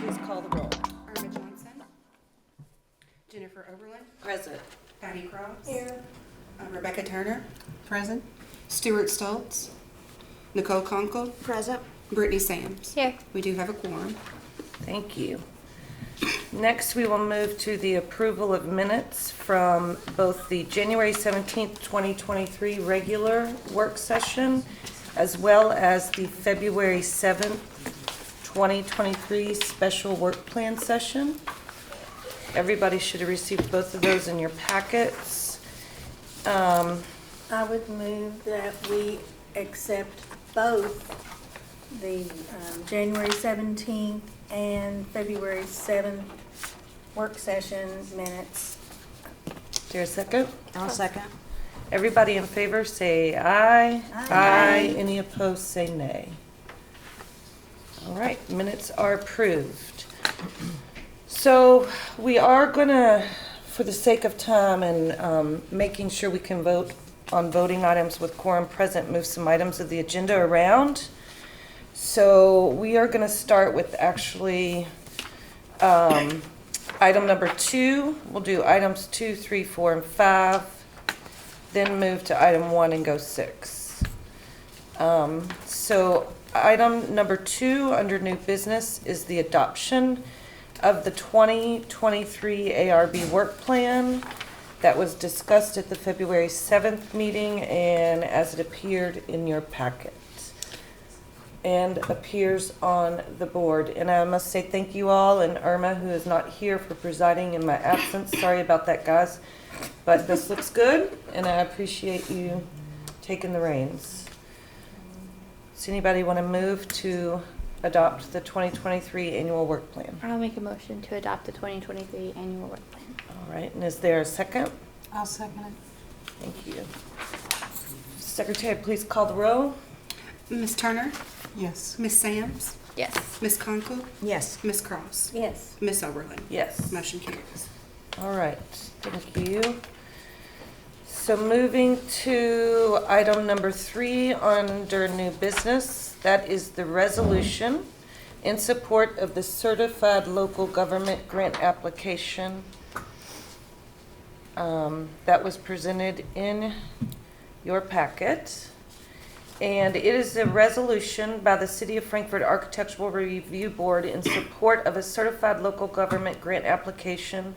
please call the roll. Irma Johnson. Jennifer Oberlin. Present. Patty Cross. Here. Rebecca Turner. Present. Stuart Stoltz. Nicole Conkle. Present. Brittany Sams. Here. We do have a quorum. Thank you. Next, we will move to the approval of minutes from both the January 17th, 2023 regular work session, as well as the February 7th, 2023 special work plan session. Everybody should have received both of those in your packets. I would move that we accept both the January 17th and February 7th work session minutes. Is there a second? I'll second. Everybody in favor say aye. Aye. Any opposed say nay. All right, minutes are approved. So we are gonna, for the sake of time and making sure we can vote on voting items with quorum present, move some items of the agenda around. So we are gonna start with actually item number 2. We'll do items 2, 3, 4, and 5, then move to item 1 and go 6. So item number 2 under new business is the adoption of the 2023 ARB work plan that was discussed at the February 7th meeting and as it appeared in your packet and appears on the board. And I must say thank you all, and Irma, who is not here, for presiding in my absence. Sorry about that, guys, but this looks good and I appreciate you taking the reins. Does anybody want to move to adopt the 2023 annual work plan? I'll make a motion to adopt the 2023 annual work plan. All right, and is there a second? I'll second it. Thank you. Secretary, please call the roll. Ms. Turner. Yes. Ms. Sams. Yes. Ms. Conkle. Yes. Ms. Cross. Yes. Ms. Oberlin. Yes. Motion carries. All right, thank you. So moving to item number 3 under new business, that is the resolution in support of the certified local government grant application that was presented in your packet. And it is a resolution by the City of Frankfort Architectural Review Board in support of a certified local government grant application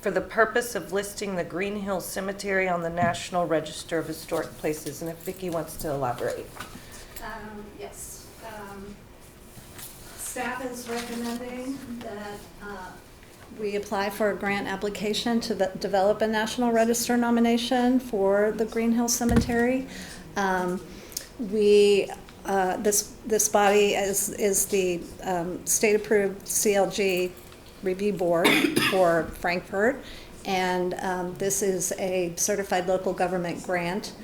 for the purpose of listing the Green Hill Cemetery on the National Register of Historic Places. And if Vicki wants to elaborate. Yes. Staff is recommending that we apply for a grant application to develop a National Register nomination for the Green Hill Cemetery. This body is the state-approved CLG review board for Frankfort, and this is a certified local government grant.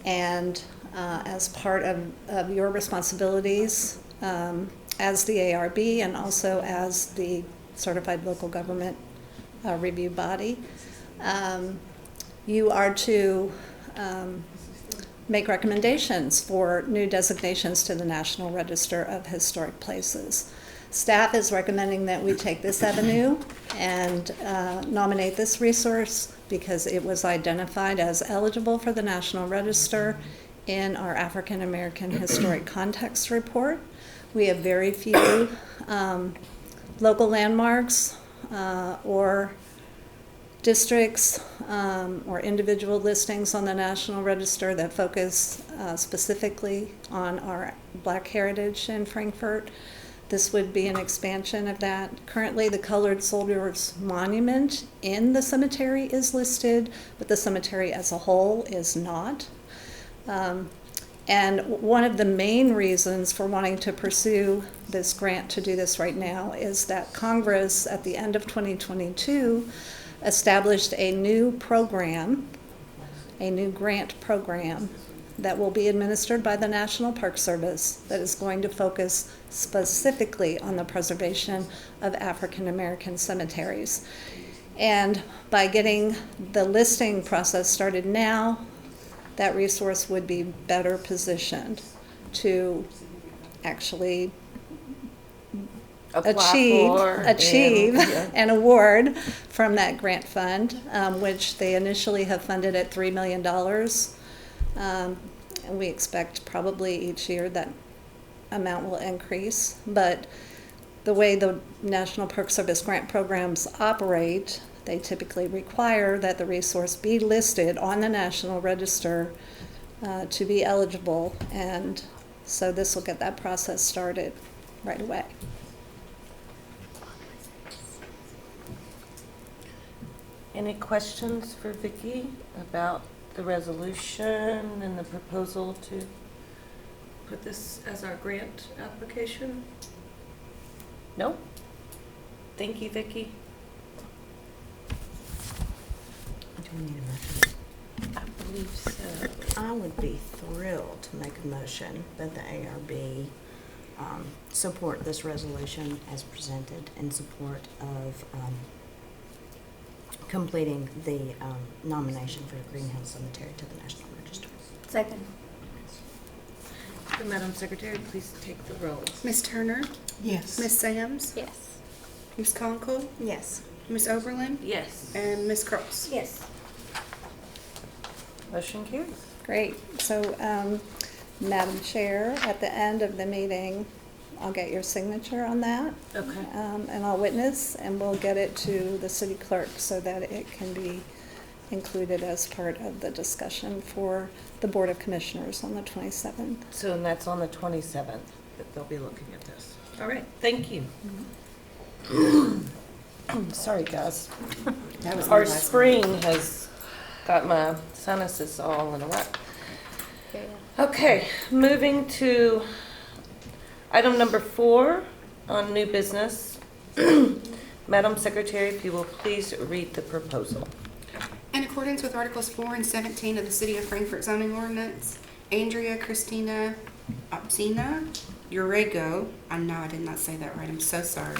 And as part of your responsibilities as the ARB and also as the certified local government review body, you are to make recommendations for new designations to the National Register of Historic Places. Staff is recommending that we take this avenue and nominate this resource because it was identified as eligible for the National Register in our African American Historic Context Report. We have very few local landmarks or districts or individual listings on the National Register that focus specifically on our Black heritage in Frankfort. This would be an expansion of that. Currently, the Colored Soldiers Monument in the cemetery is listed, but the cemetery as a whole is not. And one of the main reasons for wanting to pursue this grant to do this right now is that Congress, at the end of 2022, established a new program, a new grant program that will be administered by the National Park Service that is going to focus specifically on the preservation of African American cemeteries. And by getting the listing process started now, that resource would be better positioned to actually Apply achieve, for achieve and, yeah. an award from that grant fund, which they initially have funded at $3 million. And we expect probably each year that amount will increase. But the way the National Park Service grant programs operate, they typically require that the resource be listed on the National Register to be eligible. And so this will get that process started right away. Any questions for Vicki about the resolution and the proposal to put this as our grant application? No? Thank you, Vicki. Do we need a motion? I believe so. I would be thrilled to make a motion that the ARB support this resolution as presented in support of completing the nomination for Green Hill Cemetery to the National Register. Second. Madam Secretary, please take the roll. Ms. Turner, Yes. Ms. Samms, Yes. Ms. Conkle, Yes. Ms. Oberlin, Yes. and Ms. Cross. Yes. Motion carries. Great. So, Madam Chair, at the end of the meeting, I'll get your signature on that. Okay. And I'll witness, and we'll get it to the city clerk so that it can be included as part of the discussion for the Board of Commissioners on the 27th. So, and that's on the 27th that they'll be looking at this. All right, thank you. Sorry, guys. That was Our my last spring has got my sinuses all in a whack. Here you go. Okay, moving to item number 4 on new business. Madam Secretary, if you will please read the proposal. In accordance with Articles 4 and 17 of the City of Frankfort zoning ordinance, Andrea Christina Opsina Urego, I know I did not say that right, I'm so sorry,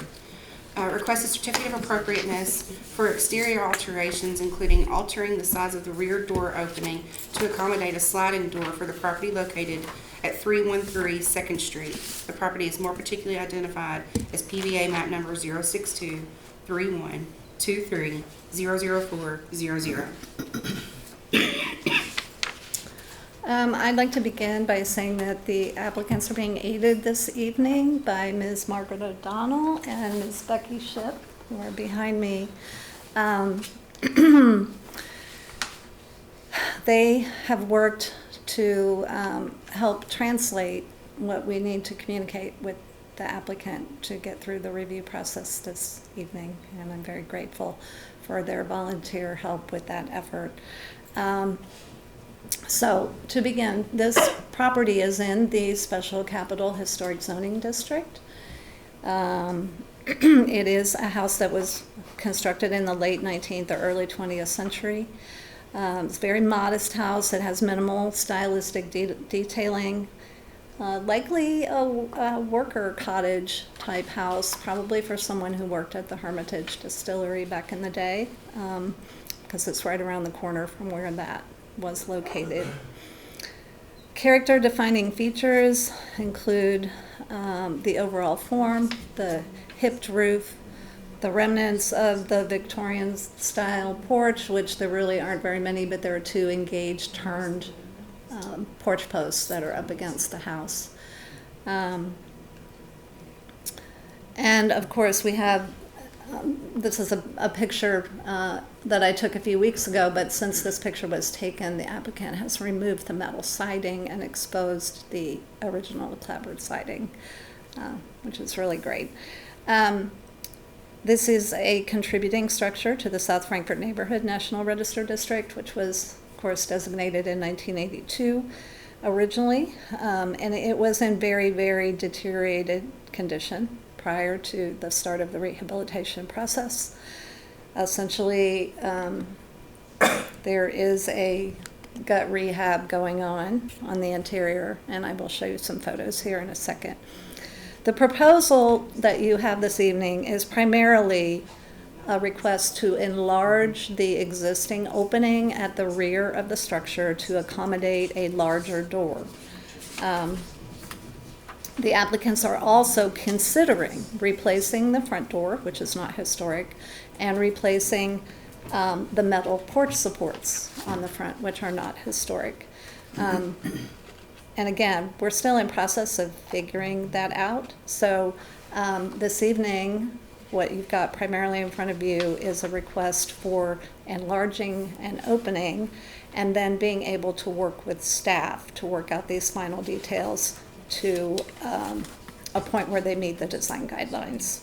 requests a certificate of appropriateness for exterior alterations, including altering the size of the rear door opening to accommodate a sliding door for the property located at 313 2nd Street. The property is more particularly identified as PVA map number 0623123004000. I'd like to begin by saying that the applicants are being aided this evening by Ms. Margaret O'Donnell and Ms. Becky Shipp, who are behind me. They have worked to help translate what we need to communicate with the applicant to get through the review process this evening, and I'm very grateful for their volunteer help with that effort. So, to begin, this property is in the Special Capital Historic Zoning District. It is a house that was constructed in the late 19th or early 20th century. It's a very modest house. It has minimal stylistic detailing. Likely a worker cottage type house, probably for someone who worked at the Hermitage Distillery back in the day, because it's right around the corner from where that was located. Character defining features include the overall form, the hipped roof, the remnants of the Victorian style porch, which there really aren't very many, but there are 2 engaged turned porch posts that are up against the house. And of course we have, this is a picture that I took a few weeks ago, but since this picture was taken, the applicant has removed the metal siding and exposed the original clapboard siding, which is really great. This is a contributing structure to the South Frankfort Neighborhood National Register District, which was, of course, designated in 1982 originally, and it was in very, very deteriorated condition prior to the start of the rehabilitation process. Essentially, there is a gut rehab going on the interior, and I will show you some photos here in a second. The proposal that you have this evening is primarily a request to enlarge the existing opening at the rear of the structure to accommodate a larger door. The applicants are also considering replacing the front door, which is not historic, and replacing the metal porch supports on the front, which are not historic. And again, we're still in process of figuring that out. So this evening, what you've got primarily in front of you is a request for enlarging and opening, and then being able to work with staff to work out these final details to a point where they meet the design guidelines.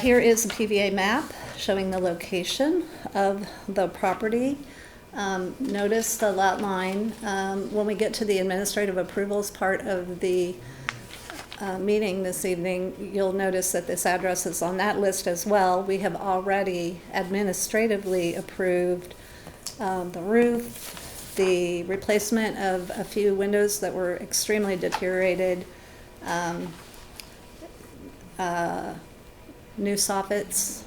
Here is a PVA map showing the location of the property. Notice the lot line. When we get to the administrative approvals part of the meeting this evening, you'll notice that this address is on that list as well. We have already administratively approved the roof, the replacement of a few windows that were extremely deteriorated, new soffits,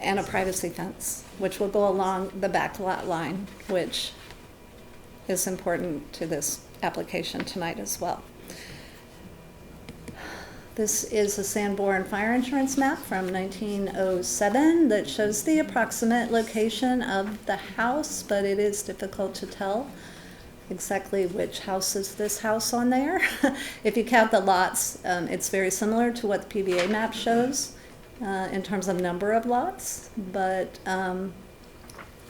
and a privacy fence, which will go along the back lot line, which is important to this application tonight as well. This is a Sanborn fire insurance map from 1907 that shows the approximate location of the house, but it is difficult to tell exactly which house is this house on there. If you count the lots, it's very similar to what the PVA map shows in terms of number of lots, but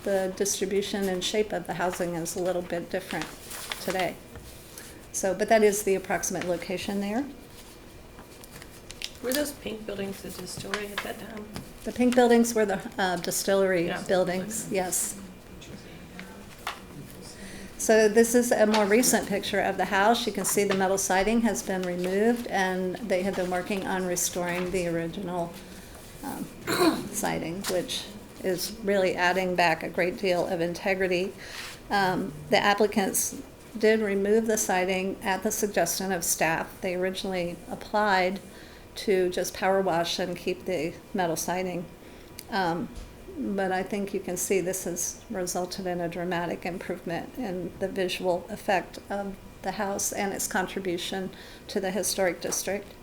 the distribution and shape of the housing is a little bit different today. So, but that is the approximate location there. Were those pink buildings the distillery at that time? The pink buildings were the distillery Yeah. buildings, yes. So this is a more recent picture of the house. You can see the metal siding has been removed, and they have been working on restoring the original siding, which is really adding back a great deal of integrity. The applicants did remove the siding at the suggestion of staff. They originally applied to just power wash and keep the metal siding. But I think you can see this has resulted in a dramatic improvement in the visual effect of the house and its contribution to the historic district.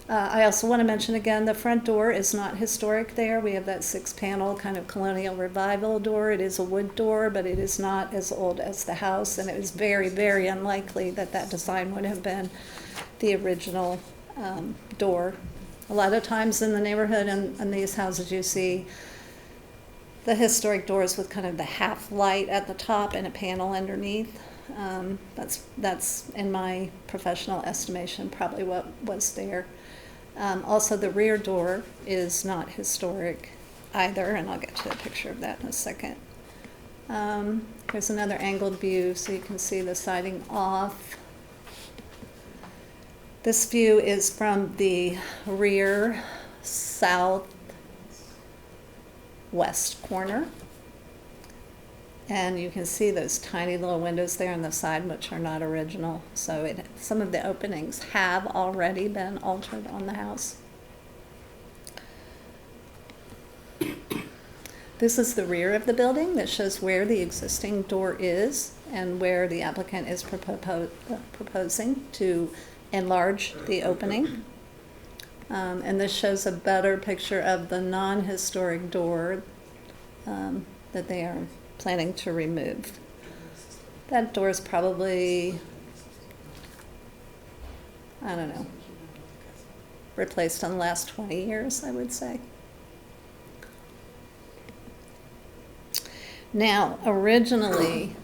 I also want to mention again, the front door is not historic there. We have that 6-panel kind of colonial revival door. It is a wood door, but it is not as old as the house, and it is very, very unlikely that that design would have been the original door. A lot of times in the neighborhood and in these houses you see the historic doors with kind of the half light at the top and a panel underneath. That's in my professional estimation probably what was there. Also, the rear door is not historic either, and I'll get to a picture of that in a second. Here's another angled view so you can see the siding off. This view is from the rear southwest corner. And you can see those tiny little windows there on the side, which are not original. So some of the openings have already been altered on the house. This is the rear of the building that shows where the existing door is and where the applicant is proposing to enlarge the opening. And this shows a better picture of the non-historic door that they are planning to remove. That door is probably, I don't know, replaced in the last 20 years, I would say. Now, originally,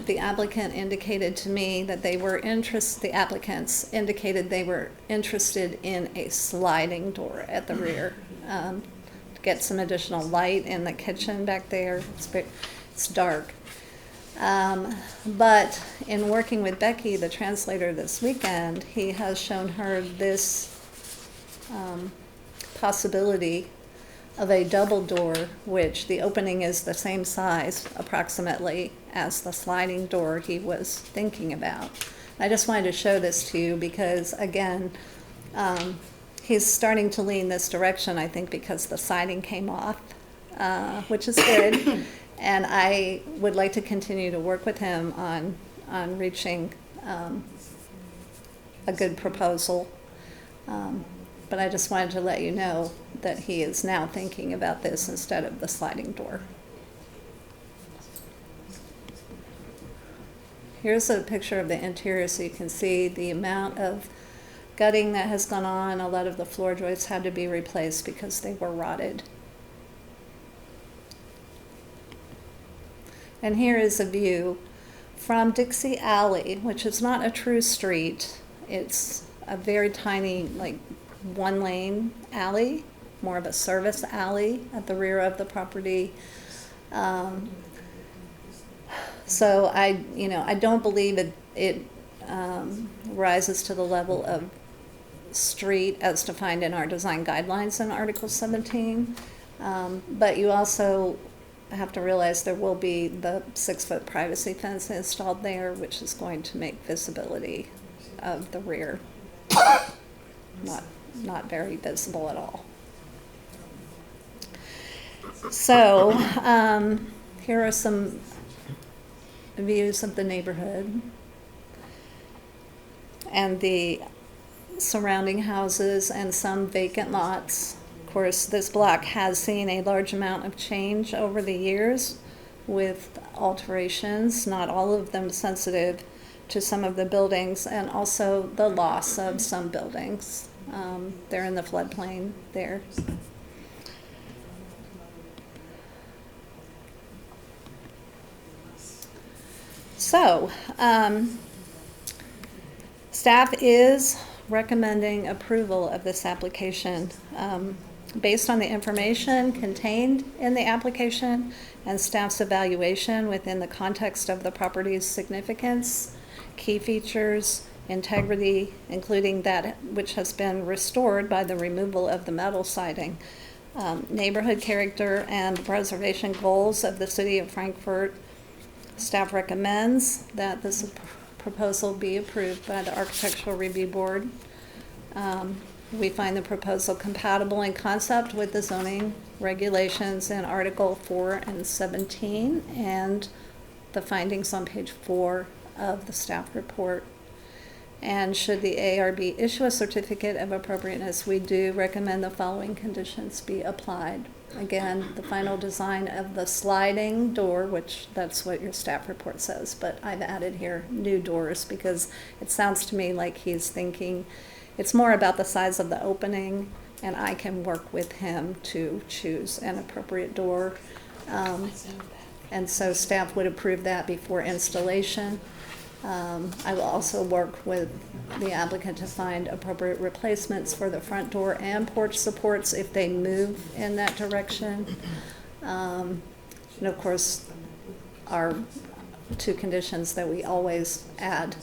the applicant indicated to me that the applicants indicated they were interested in a sliding door at the rear. To get some additional light in the kitchen back there. It's dark. But in working with Becky, the translator, this weekend, he has shown her this possibility of a double door, which the opening is the same size approximately as the sliding door he was thinking about. I just wanted to show this to you because, again, he's starting to lean this direction, I think, because the siding came off, which is good. And I would like to continue to work with him on reaching a good proposal. But I just wanted to let you know that he is now thinking about this instead of the sliding door. Here's a picture of the interior so you can see the amount of gutting that has gone on. A lot of the floor joists had to be replaced because they were rotted. And here is a view from Dixie Alley, which is not a true street. It's a very tiny, like, one-lane alley, more of a service alley at the rear of the property. So I don't believe it rises to the level of street as defined in our design guidelines in Article 17. But you also have to realize there will be the 6-foot privacy fence installed there, which is going to make visibility of the rear not very visible at all. So here are some views of the neighborhood and the surrounding houses and some vacant lots. Of course, this block has seen a large amount of change over the years with alterations, not all of them sensitive to some of the buildings, and also the loss of some buildings. They're in the floodplain there. So, staff is recommending approval of this application based on the information contained in the application and staff's evaluation within the context of the property's significance, key features, integrity, including that which has been restored by the removal of the metal siding, neighborhood character and preservation goals of the city of Frankfort. Staff recommends that this proposal be approved by the Architectural Review Board. We find the proposal compatible in concept with the zoning regulations in Article 4 and 17 and the findings on page 4 of the staff report. And should the ARB issue a certificate of appropriateness, we do recommend the following conditions be applied. Again, the final design of the sliding door, which that's what your staff report says, but I've added here new doors because it sounds to me like he's thinking it's more about the size of the opening, and I can work with him to choose an appropriate door. And so staff would approve that before installation. I will also work with the applicant to find appropriate replacements for the front door and porch supports if they move in that direction. And of course, our two conditions that we always add,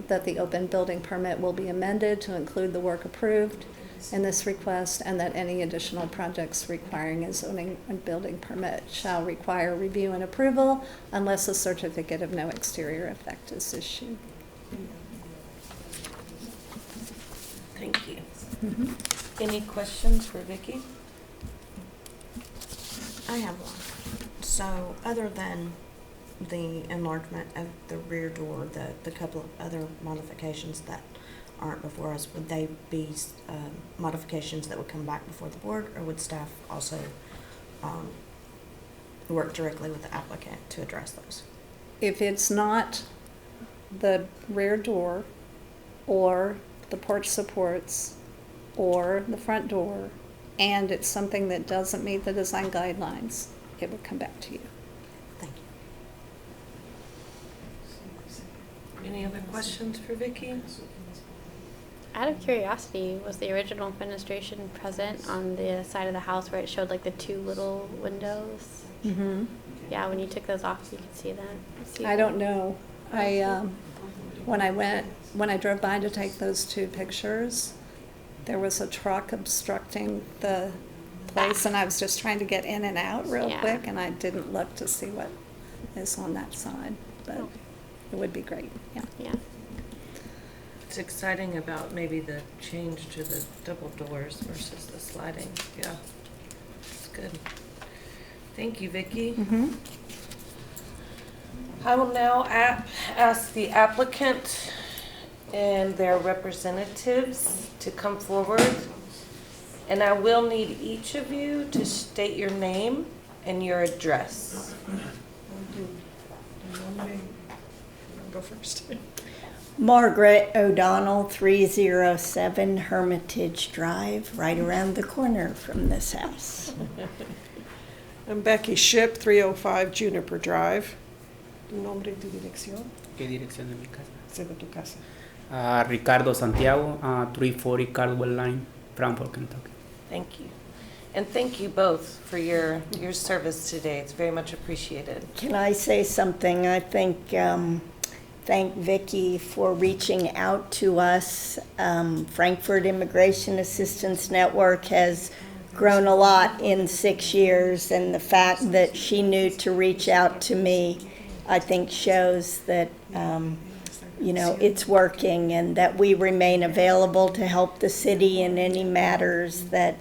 that the open building permit will be amended to include the work approved in this request, and that any additional projects requiring a zoning and building permit shall require review and approval unless a certificate of no exterior effect is issued. Thank you. Mm-hmm. Any questions for Vicki? I have one. So, other than the enlargement of the rear door, the couple of other modifications that aren't before us, would they be modifications that would come back before the board, or would staff also work directly with the applicant to address those? If it's not the rear door or the porch supports or the front door, and it's something that doesn't meet the design guidelines, it would come back to you. Thank you. Any other questions for Vicki? Out of curiosity, was the original fenestration present on the side of the house where it showed like the two little windows? Mm-hmm. Yeah, when you took those off, you could see that. I don't know. When I drove by to take those two pictures, there was a truck obstructing the place, and I was just trying to get in and out real Yeah. quick, and I didn't look to see what is on that side, but it would be great, yeah. Yeah. It's exciting about maybe the change to the double doors versus the sliding. Yeah, it's good. Thank you, Vicki. Mm-hmm. I will now ask the applicant and their representatives to come forward. And I will need each of you to state your name and your address. Go first. Margaret O'Donnell, 307 Hermitage Drive, right around the corner from this house. I'm Becky Ship, 305 Juniper Drive. Tu nombre y tu dirección. ¿Qué dirección de mi casa? Sé de tu casa. Ricardo Santiago, 340 Caldwell Line, Frankfort, Kentucky. Thank you. And thank you both for your service today. It's very much appreciated. Can I say something? I think, thank Vicki for reaching out to us. Frankfort Immigration Assistance Network has grown a lot in 6 years, and the fact that she knew to reach out to me, I think shows that, it's working, and that we remain available to help the city in any matters that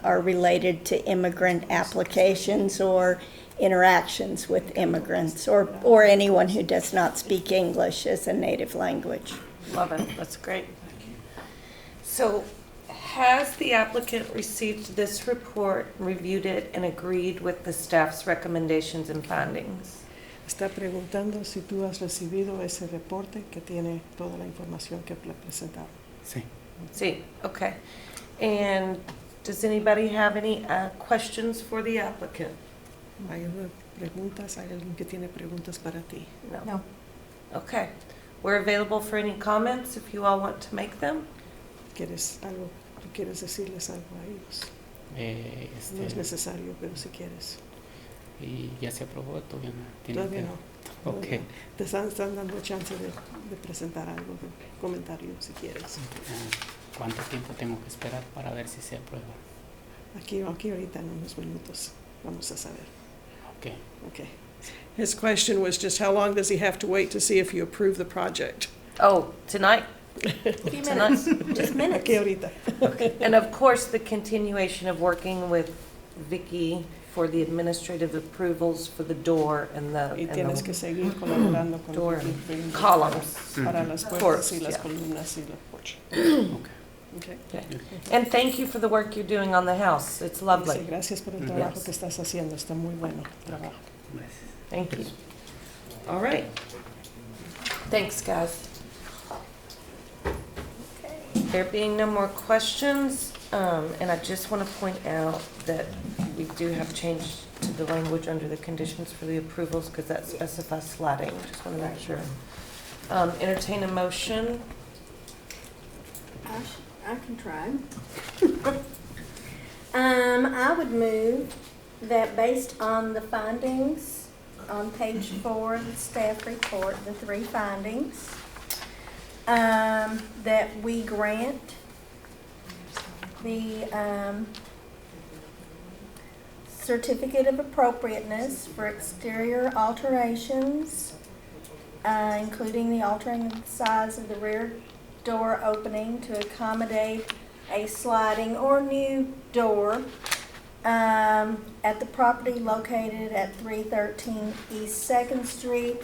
are related to immigrant applications or interactions with immigrants or anyone who does not speak English as a native language. Love it. That's great. So, has the applicant received this report, reviewed it, and agreed with the staff's recommendations and findings? Está preguntando si tú has recibido ese reporte que tiene toda la información que le presentaron. Sí. See, okay. And does anybody have any questions for the applicant? ¿Hay preguntas? ¿Hay alguien que tiene preguntas para ti? No. Okay. We're available for any comments if you all want to make them. ¿Quieres algo? ¿Tú quieres decirles algo a ellos? No es necesario, pero si quieres. ¿Y ya se aprobó? Todavía no. Todavía no. Ok. Te están dando chance de presentar algo, de comentario, si quieres. ¿Cuánto tiempo tengo que esperar para ver si se aprueba? Aquí ahorita en unos minutos vamos a saber. Ok. Okay. His question was just how long does he have to wait to see if you approve the project? Oh, tonight? Few Tonight. minutes, just minutes. Aquí ahorita. And of course, the continuation of working with Vicki for the administrative approvals for the door and Y tienes que seguir colaborando con door Vicky columns. para las Course, puertas y las yeah. columnas y la porche. Okay. Okay. Okay. And thank you for the work you're doing on the house. It's Dice, lovely. gracias por el Mm. trabajo Yes. que estás haciendo. Está muy bueno el trabajo. Gracias. Thank you. All right. Thanks, guys. There being no more questions, and I just want to point out that we do have changed to the language under the conditions for the approvals because that specifies sliding. Just want to make sure. Entertain a motion. I can try. I would move that based on the findings on page 4 of the staff report, the 3 findings, that we grant the certificate of appropriateness for exterior alterations, including the altering of the size of the rear door opening to accommodate a sliding or new door at the property located at 313 East 2nd Street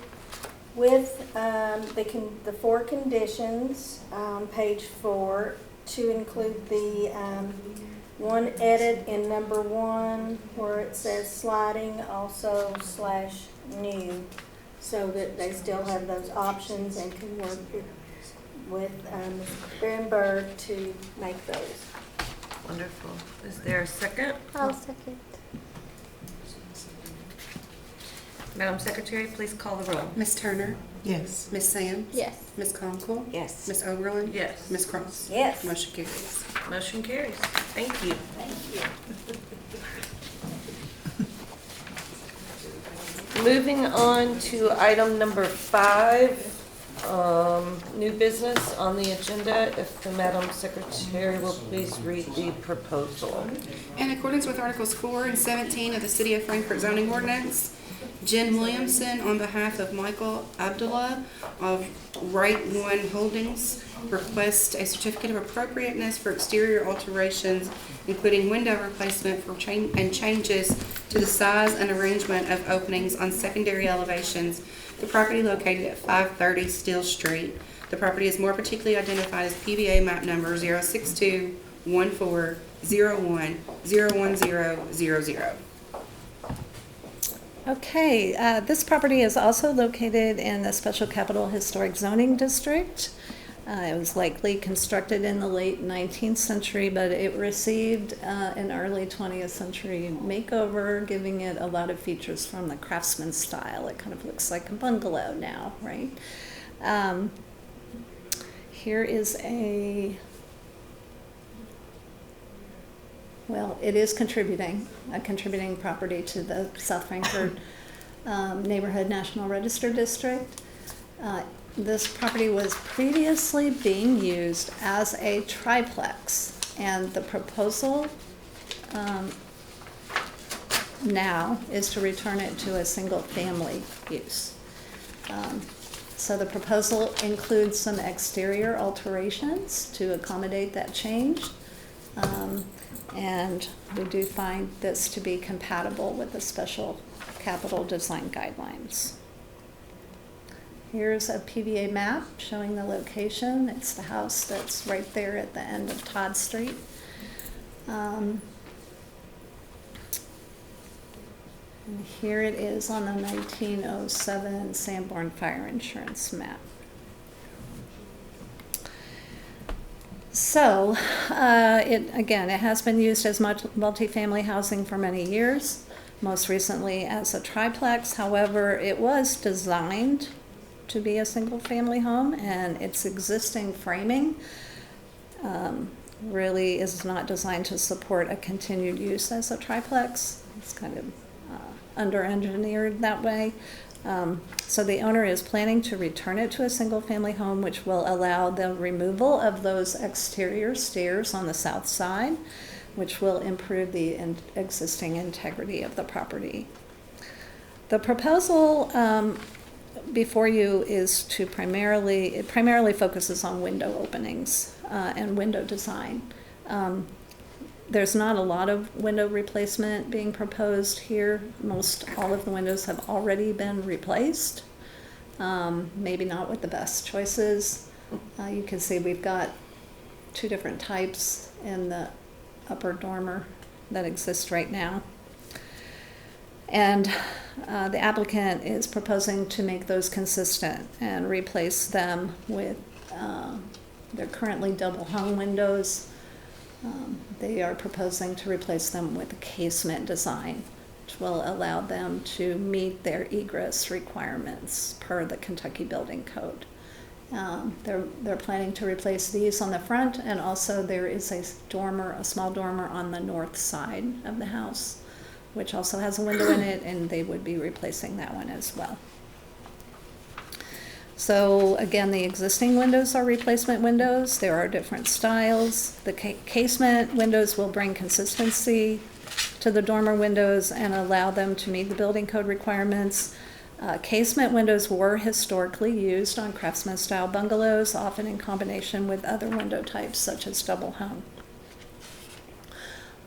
with the 4 conditions on page 4 to include the one edit in number 1 where it says sliding also / new, so that they still have those options and can work with Ms. Bernberg to make those. Wonderful. Is there a second? I'll second. Madam Secretary, please call the roll. Ms. Turner? Yes. Ms. Sams? Yes. Ms. Conkle? Yes. Ms. Oberlin? Yes. Ms. Cross? Yes. Motion carries. Motion carries. Thank you. Thank you. Moving on to item number 5, new business on the agenda. If the Madam Secretary will please read the proposal. In accordance with Articles 4 and 17 of the City of Frankfort zoning ordinance, Jen Williamson, on behalf of Michael Abdullah of Right One Holdings, requests a certificate of appropriateness for exterior alterations, including window replacement for changes to the size and arrangement of openings on secondary elevations the property located at 530 Steel Street. The property is more particularly identified as PBA map number 0621401010000. Okay, this property is also located in the Special Capital Historic Zoning District. It was likely constructed in the late 19th century, but it received an early 20th century makeover, giving it a lot of features from the craftsman style. It kind of looks like a bungalow now, right? Here is it is a contributing property to the South Frankfort Neighborhood National Register District. This property was previously being used as a triplex, and the proposal now is to return it to a single-family use. So the proposal includes some exterior alterations to accommodate that change. And we do find this to be compatible with the special capital design guidelines. Here's a PVA map showing the location. It's the house that's right there at the end of Todd Street. And here it is on the 1907 Sanborn Fire Insurance map. So, it has been used as multifamily housing for many years, most recently as a triplex. However, it was designed to be a single-family home, and its existing framing really is not designed to support a continued use as a triplex. It's kind of under-engineered that way. So the owner is planning to return it to a single-family home, which will allow the removal of those exterior stairs on the south side, which will improve the existing integrity of the property. The proposal before you is to primarily focuses on window openings and window design. There's not a lot of window replacement being proposed here. Most all of the windows have already been replaced. Maybe not with the best choices. You can see we've got two different types in the upper dormer that exist right now. And the applicant is proposing to make those consistent and replace them with, they're currently double hung windows. They are proposing to replace them with a casement design, which will allow them to meet their egress requirements per the Kentucky Building Code. They're planning to replace these on the front, and also there is a small dormer on the north side of the house, which also has a window in it, and they would be replacing that one as well. So again, the existing windows are replacement windows. There are different styles. The casement windows will bring consistency to the dormer windows and allow them to meet the building code requirements. Casement windows were historically used on craftsman style bungalows, often in combination with other window types such as double hung.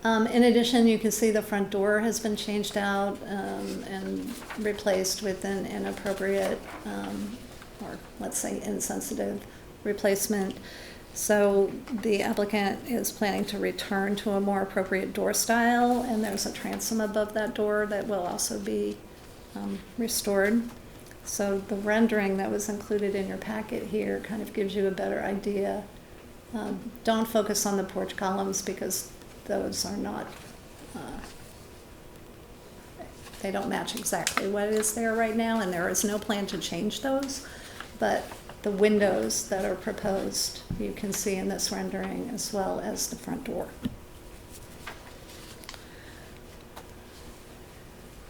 In addition, you can see the front door has been changed out and replaced with an inappropriate or let's say insensitive replacement. So the applicant is planning to return to a more appropriate door style, and there's a transom above that door that will also be restored. So the rendering that was included in your packet here kind of gives you a better idea. Don't focus on the porch columns because those are not, they don't match exactly what is there right now, and there is no plan to change those. But the windows that are proposed, you can see in this rendering, as well as the front door.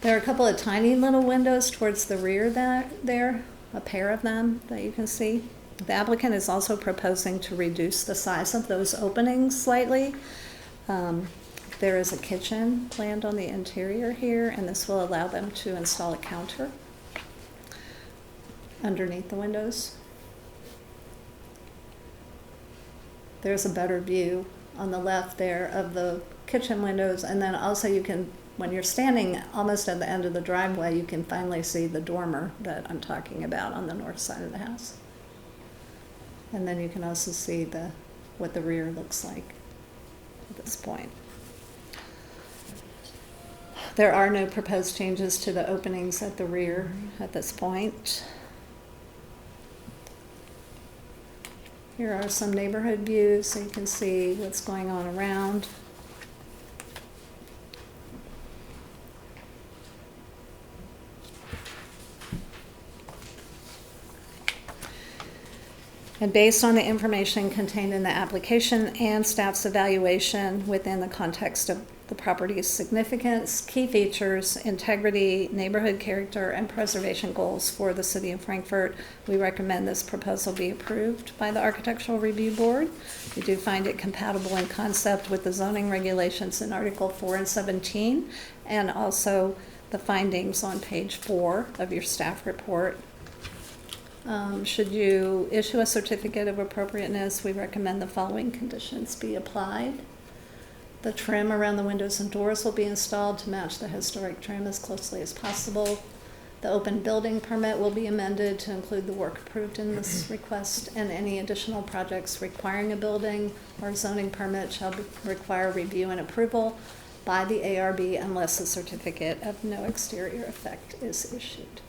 There are a couple of tiny little windows towards the rear there, a pair of them that you can see. The applicant is also proposing to reduce the size of those openings slightly. There is a kitchen planned on the interior here, and this will allow them to install a counter underneath the windows. There's a better view on the left there of the kitchen windows, and then also you can when you're standing almost at the end of the driveway, you can finally see the dormer that I'm talking about on the north side of the house. And then you can also see what the rear looks like at this point. There are no proposed changes to the openings at the rear at this point. Here are some neighborhood views so you can see what's going on around. And based on the information contained in the application and staff's evaluation within the context of the property's significance, key features, integrity, neighborhood character, and preservation goals for the City of Frankfort, we recommend this proposal be approved by the Architectural Review Board. We do find it compatible in concept with the zoning regulations in Article 4 and 17, and also the findings on page 4 of your staff report. Should you issue a certificate of appropriateness, we recommend the following conditions be applied. The trim around the windows and doors will be installed to match the historic trim as closely as possible. The open building permit will be amended to include the work approved in this request, and any additional projects requiring a building or zoning permit shall require review and approval by the ARB unless a certificate of no exterior effect is issued.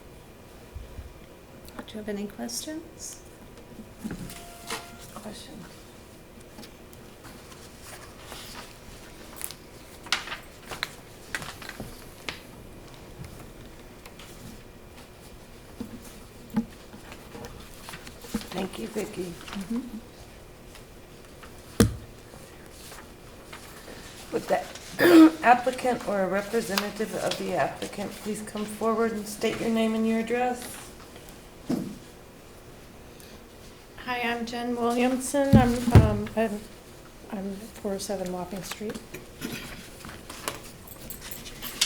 Do you have any questions? Questions? Thank you, Vicki. Would the applicant or a representative of the applicant please come forward and state your name and your address? Hi, I'm Jen Williamson. I'm 407 Wapping Street.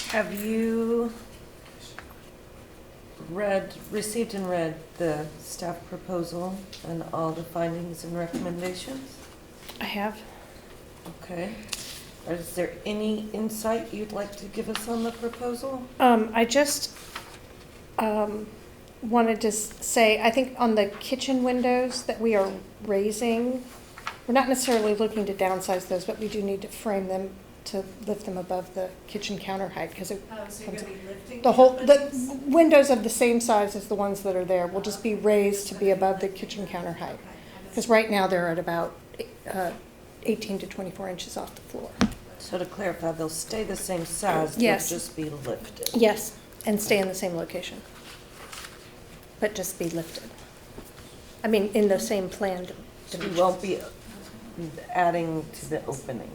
Have you received and read the staff proposal and all the findings and recommendations? I have. Okay. Is there any insight you'd like to give us on the proposal? I just wanted to say, I think on the kitchen windows that we are raising, we're not necessarily looking to downsize those, but we do need to frame them to lift them above the kitchen counter height, because it So you're going to be lifting the windows of the same size as the ones that are there will just be raised to be above the kitchen counter height, because right now they're at about 18 to 24 inches off the floor. So to clarify, they'll stay the same size, they'll Yes. just be lifted. Yes, and stay in the same location, but just be lifted. I mean, in the same planned So we dimensions. won't be adding to the opening,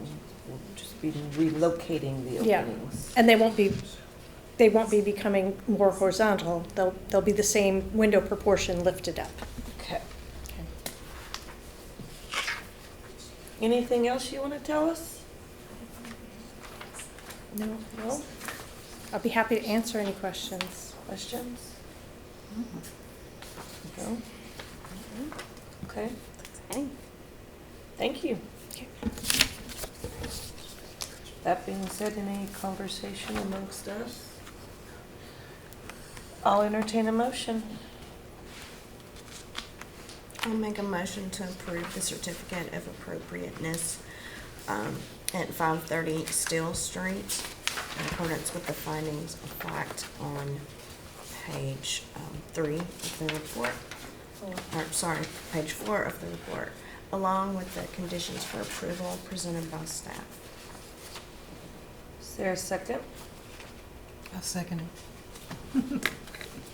we'll just be relocating the Yeah. openings. And they won't be becoming more horizontal. They'll be the same window proportion lifted up. Okay. Anything else you want to tell us? No? No? I'll be happy to answer any questions. Questions? No? Okay, Okay. thank you. Okay. That being said, any conversation amongst us? I'll entertain a motion. I'll make a motion to approve the certificate of appropriateness at 530 Steel Street in accordance with the findings of fact on page 3 of the report. Or, sorry, page 4 of the report, along with the conditions for approval presented by staff. Is there a second? I'll second it.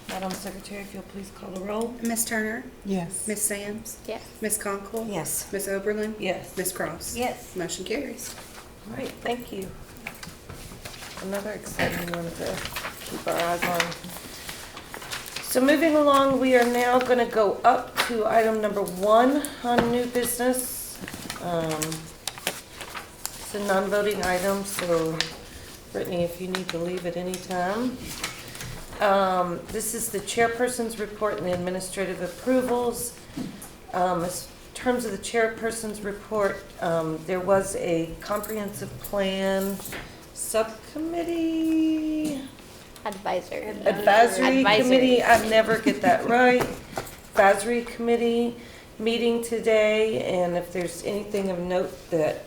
Madam Secretary, if you'll please call the roll. Ms. Turner? Yes. Ms. Sams? Yes. Ms. Conkle? Yes. Ms. Oberlin? Yes. Ms. Cross? Yes. Motion carries. All right, thank you. Another exciting one to keep our eyes on. So moving along, we are now going to go up to item number 1 on new business. It's a non-voting item, so Brittany, if you need to leave at any time. This is the Chairperson'S Report and the administrative approvals. As terms of the Chairperson'S Report, there was a comprehensive plan subcommittee, Advisory. advisory committee, I never get that right. Advisory committee meeting today, and if there's anything of note that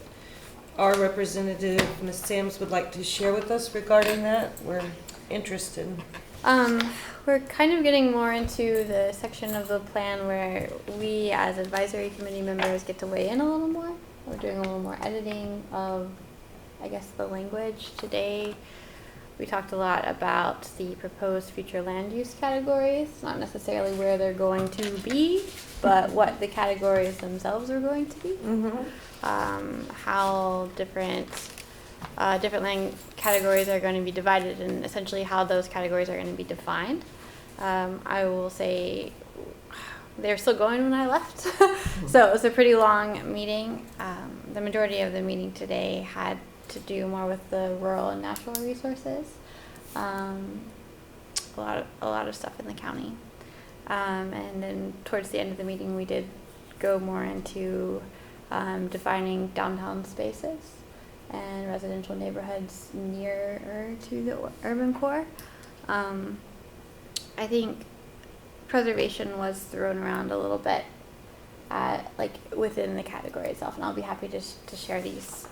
our representative, Ms. Sams, would like to share with us regarding that, we're interested. We're kind of getting more into the section of the plan where we as advisory committee members get to weigh in a little more. We're doing a little more editing of, I guess, the language. Today we talked a lot about the proposed future land use categories, not necessarily where they're going to be, but what the categories themselves are going to be. How different land categories are going to be divided, and essentially how those categories are going to be defined. I will say they're still going when I left. So it was a pretty long meeting. The majority of the meeting today had to do more with the rural and natural resources. A lot of stuff in the county. And then towards the end of the meeting, we did go more into defining downtown spaces and residential neighborhoods nearer to the urban core. I think preservation was thrown around a little bit like within the category itself, and I'll be happy to share these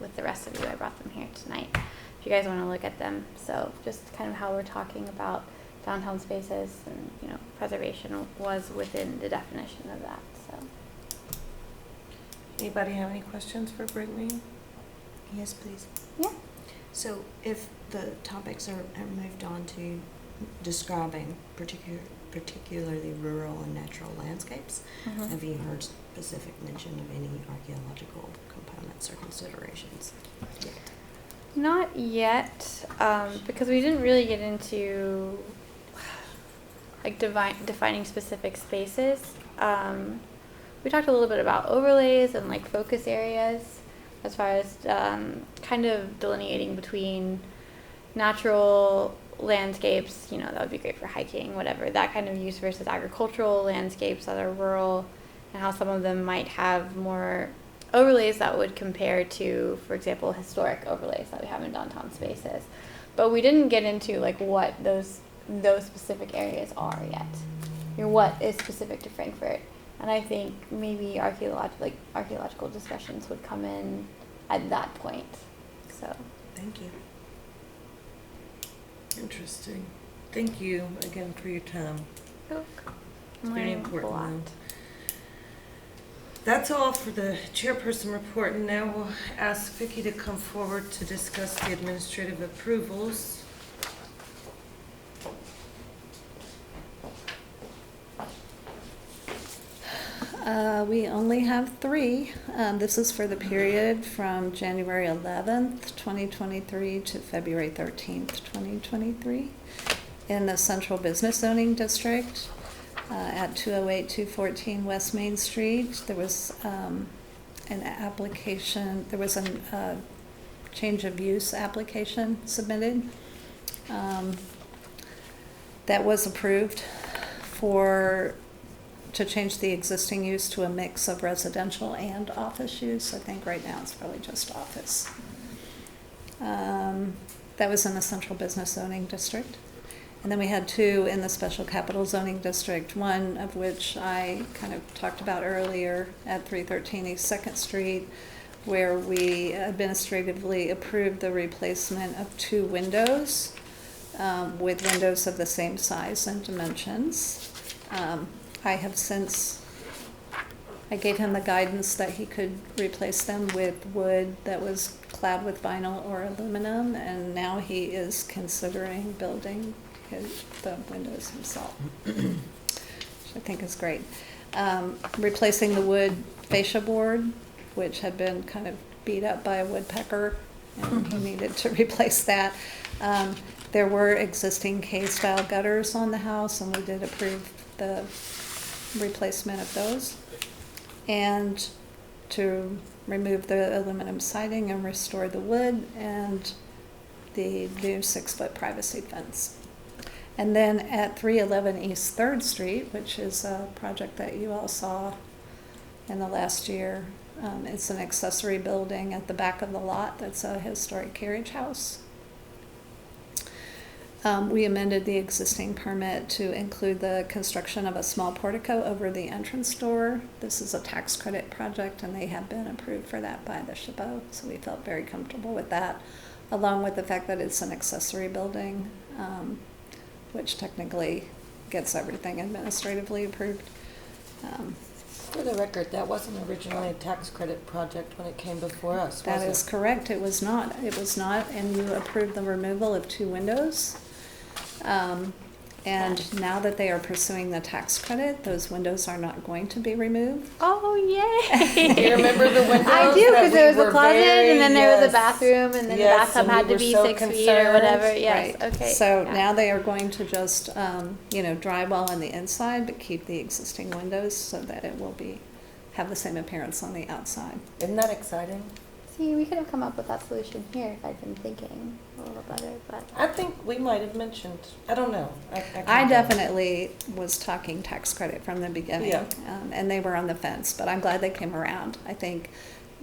with the rest of you. I brought them here tonight if you guys want to look at them. So just kind of how we're talking about downtown spaces, and preservation was within the definition of that. So Anybody have any questions for Brittany? Yes, please. yeah. So if the topics are moved on to describing particularly rural and natural landscapes, have you heard specific mention of any archaeological components or considerations yet? Not yet, because we didn't really get into like defining specific spaces. We talked a little bit about overlays and like focus areas as far as kind of delineating between natural landscapes, that would be great for hiking, whatever, that kind of use versus agricultural landscapes that are rural, and how some of them might have more overlays that would compare to, for example, historic overlays that we have in downtown spaces. But we didn't get into like what those specific areas are yet. What is specific to Frankfort. And I think maybe archaeological discussions would come in at that point. So Thank you. Interesting. Thank you again for your time. I'm Very learning important. a lot. Though. That's all for the chairperson report, and now we'll ask Vicki to come forward to discuss the administrative approvals. We only have 3. This is for the period from January 11th, 2023 to February 13th, 2023 in the Central Business Zoning District at 208-214 West Main Street. There was an application, there was a change of use application submitted that was approved to change the existing use to a mix of residential and office use. I think right now it's probably just office. That was in the Central Business Zoning District. And then we had 2 in the Special Capital Zoning District, one of which I kind of talked about earlier at 313 East 2nd Street, where we administratively approved the replacement of 2 windows with windows of the same size and dimensions. I gave him the guidance that he could replace them with wood that was clad with vinyl or aluminum, and now he is considering building the windows himself, which I think is great. Replacing the wood fascia board, which had been kind of beat up by a woodpecker, and he needed to replace that. There were existing K-style gutters on the house, and we did approve the replacement of those, and to remove the aluminum siding and restore the wood, and the new 6-foot privacy fence. And then at 311 East 3rd Street, which is a project that you all saw in the last year. It's an accessory building at the back of the lot that's a historic carriage house. We amended the existing permit to include the construction of a small portico over the entrance door. This is a tax credit project, and they have been approved for that by the SHPO, so we felt very comfortable with that, along with the fact that it's an accessory building, which technically gets everything administratively approved. For the record, that wasn't originally a tax credit project when it came before us, was it? That is correct. It was not. It was not, and you approved the removal of 2 windows. And now that they are pursuing the tax credit, those windows are not going to be removed. Oh, Do yay! you remember the windows? I do, that because there we was a were closet, very- and then there was yes. a bathroom, and then Yes, the bathtub and we had to were be so 6 feet or concerned. whatever. Yes, Right. okay. So yeah. now they are going to just, drywall on the inside, but keep the existing windows so that it will have the same appearance on the outside. Isn't that exciting? See, we could have come up with that solution here if I'd been thinking a little better, but. I think we might have mentioned, I don't know. I definitely was talking tax credit from the beginning, Yeah. and they were on the fence, but I'm glad they came around. I think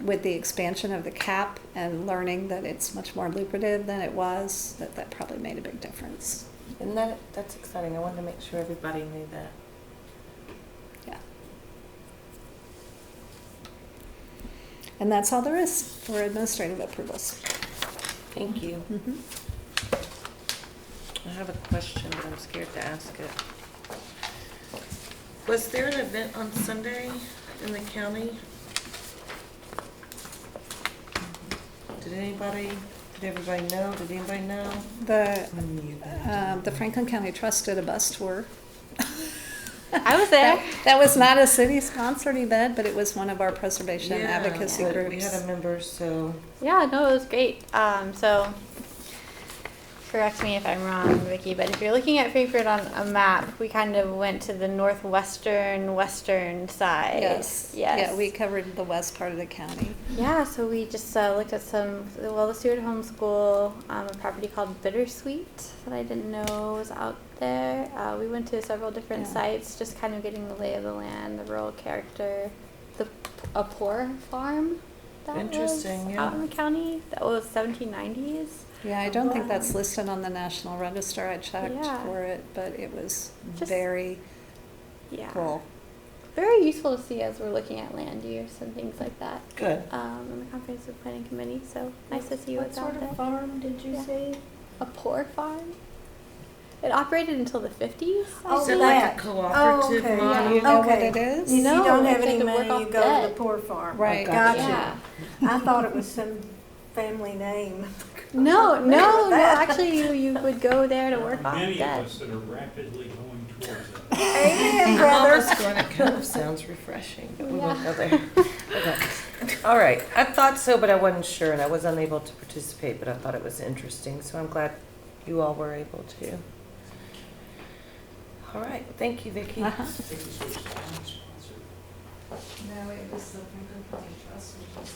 with the expansion of the cap and learning that it's much more lucrative than it was, that probably made a big difference. Isn't that's exciting. I wanted to make sure everybody knew that. Yeah. And that's all there is for administrative approvals. Thank you. Mhm. I have a question, but I'm scared to ask it. Was there an event on Sunday in the county? Did everybody know? Did anybody know? The Franklin County Trust did a bus tour. I was there. That was not a city-sponsored event, but it was one of our preservation advocacy but groups. we had a member, so. Yeah, no, it was great. So, correct me if I'm wrong, Vicki, but if you're looking at Frankfort on a map, we kind of went to the western side. Yes. Yes. Yeah, we covered the west part of the county. Yeah, so we just looked at the Stewart Homeschool, a property called Bittersweet that I didn't know was out there. We went to several different sites, just kind of getting the lay of the land, the rural character, a poor farm that Interesting, was yeah. out in the county that was 1790s. Yeah, I don't think that's listed on the National Register. I checked Yeah. for it, but it was Just- very Yeah. cool. Very useful to see as we're looking at land use and things like that. Good. In the comprehensive planning committee, so nice to see What what's sort out there. of farm did you Yeah. say? A poor farm. It operated until the 50s. I Oh, Is it think. like a that. cooperative okay. model? Do you know what Okay. it is? If you No, don't have it's any like a money, work you off go to debt. the poor farm. Right. Gotcha. Yeah. I thought it was some family name. No, Familiar no, with no. that. Actually, you would go there to work off Many of debt. us that are rapidly going towards it. Amen, I'm brother. almost going, it kind of sounds refreshing, but we won't Yeah. go there. Okay. All right. I thought so, but I wasn't sure, and I was unable to participate, but I thought it was interesting, so I'm glad you all were able to. All right. Thank you, Vicki. Uh-huh. I think this was sponsored. No, it was the Franklin County Trust, which is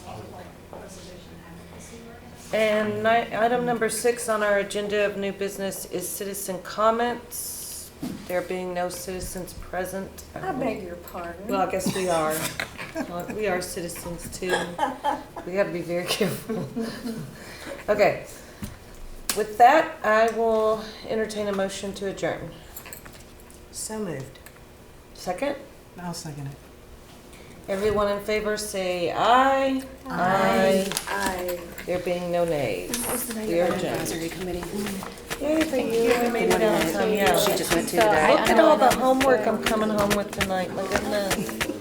preservation advocacy organization. And item number 6 on our agenda of new business is citizen comments. There being no citizens present. I beg your pardon. Well, I guess we are. We are citizens too. We got to be very careful. Okay. With that, I will entertain a motion to adjourn. So moved. Second? I'll second it. Everyone in favor say aye. Aye. There being no nays. We are adjourned. Advisory committee. Yay, thank you. We made it out on time, yeah. She just went to So today. Look at all the homework I'm coming home with tonight, my goodness.